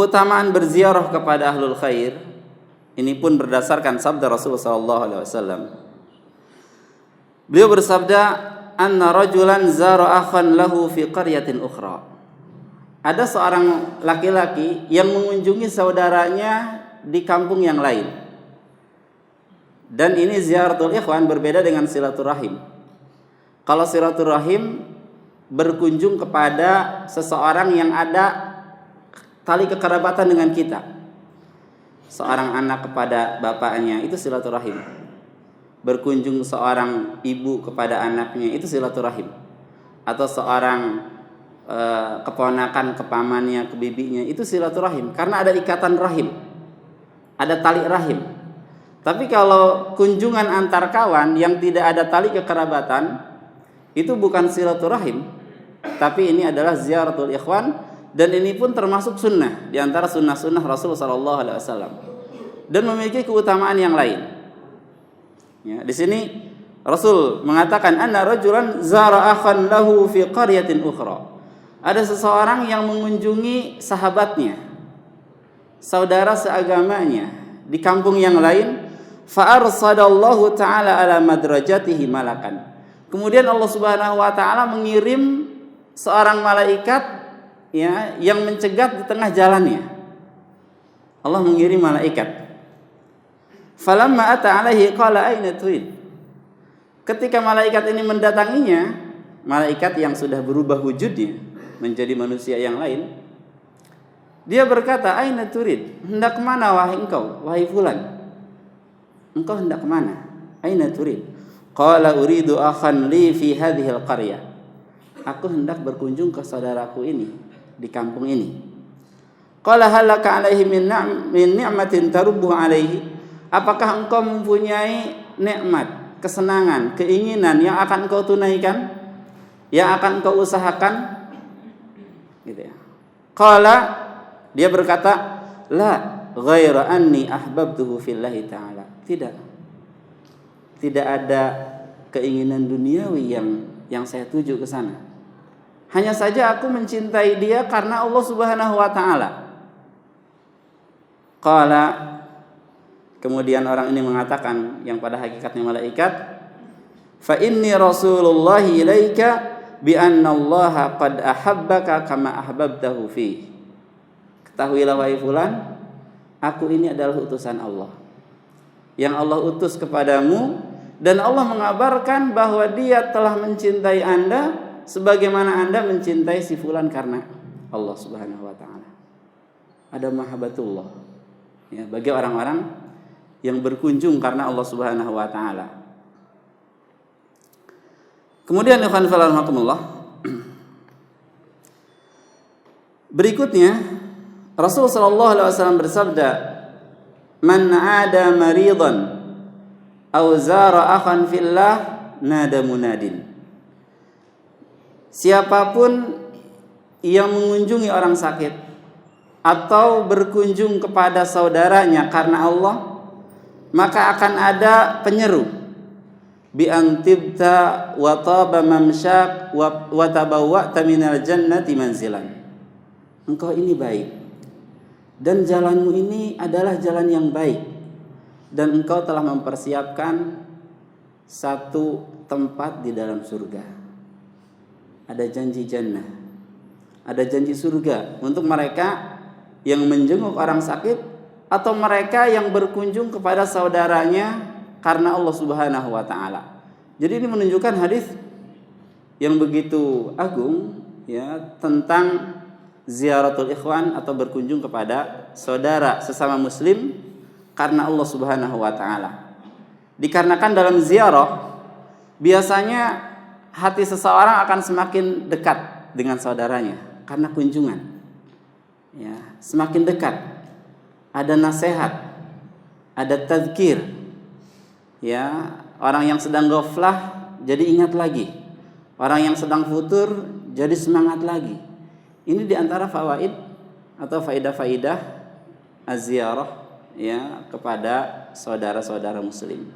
keutamaan berziarah kepada ahlul khair ini pun berdasarkan sabda Rasulullah SAW. Beliau bersabda, "Anna rajulan zara akhan lahu fi qaryatin ukhra." Ada seorang laki-laki yang mengunjungi saudaranya di kampung yang lain. Dan ini ziaratul ikhwan berbeda dengan silaturahim. Kalau silaturahim berkunjung kepada seseorang yang ada tali kekerabatan dengan kita. Seorang anak kepada bapaknya itu silaturahim. Berkunjung seorang ibu kepada anaknya itu silaturahim. Atau seorang keponakan ke pamannya, ke bibinya itu silaturahim karena ada ikatan rahim. Ada tali rahim. Tapi kalau kunjungan antar kawan yang tidak ada tali kekerabatan itu bukan silaturahim, tapi ini adalah ziaratul ikhwan, dan ini pun termasuk sunnah di antara sunnah-sunnah Rasulullah SAW dan memiliki keutamaan yang lain. Ya, di sini Rasul mengatakan anna rajulan zara akhan lahu fi qaryatin ukhra. Ada seseorang yang mengunjungi sahabatnya, saudara seagamanya di kampung yang lain, fa arsadallahu ta'ala ala madrajatihi malakan. Kemudian Allah Subhanahu wa taala mengirim seorang malaikat ya yang mencegat di tengah jalannya. Allah mengirim malaikat. Falamma ata alaihi qala aina turid. Ketika malaikat ini mendatanginya, malaikat yang sudah berubah wujudnya menjadi manusia yang lain, dia berkata, aina turid, hendak kemana wahai engkau, wahai fulan, engkau hendak kemana, aina turid? Qala uridu akhan li fi hadhihi al-qaryah, aku hendak berkunjung ke saudaraku ini di kampung ini. Qala halaka alaihi min ni'matin tarubbu alaihi, apakah engkau mempunyai nikmat, kesenangan, keinginan yang akan engkau tunaikan, yang akan engkau usahakan? Gitu ya. Qala, dia berkata, la ghaira anni ahbabtuhu fillahi ta'ala. Tidak ada keinginan duniawi yang saya tuju ke sana. Hanya saja aku mencintai dia karena Allah Subhanahu wa taala. Qala, kemudian orang ini mengatakan yang pada hakikatnya malaikat, fa inni rasulullahi ilaika bi anna Allah qad ahabbaka kama ahbabtahu fi. Ketahuilah wahai fulan, aku ini adalah utusan Allah yang Allah utus kepadamu, dan Allah mengabarkan bahwa Dia telah mencintai Anda sebagaimana Anda mencintai si fulan karena Allah Subhanahu wa taala. Ada mahabbatullah ya bagi orang-orang yang berkunjung karena Allah Subhanahu wa taala. Kemudian ikhwan fillah rahimakumullah, berikutnya Rasul sallallahu alaihi wasallam bersabda, "Man 'ada maridan aw zara akhan fillah nada munadin." Siapapun yang mengunjungi orang sakit atau berkunjung kepada saudaranya karena Allah, maka akan ada penyeru, bi antibta wa taba mamsyak wa tabawwa'ta minal jannati manzilan. Engkau ini baik dan jalanmu ini adalah jalan yang baik, dan engkau telah mempersiapkan satu tempat di dalam surga. Ada janji jannah, ada janji surga untuk mereka yang menjenguk orang sakit atau mereka yang berkunjung kepada saudaranya karena Allah Subhanahu wa taala. Jadi ini menunjukkan hadis yang begitu agung ya tentang ziaratul ikhwan atau berkunjung kepada saudara sesama muslim karena Allah Subhanahu wa taala. Dikarenakan dalam ziarah biasanya hati seseorang akan semakin dekat dengan saudaranya karena kunjungan. Ya, semakin dekat. Ada nasihat, ada tazkir. Ya, orang yang sedang ghaflah jadi ingat lagi. Orang yang sedang futur jadi semangat lagi. Ini di antara fawaid atau faidah-faidah az-ziyarah ya kepada saudara-saudara muslim.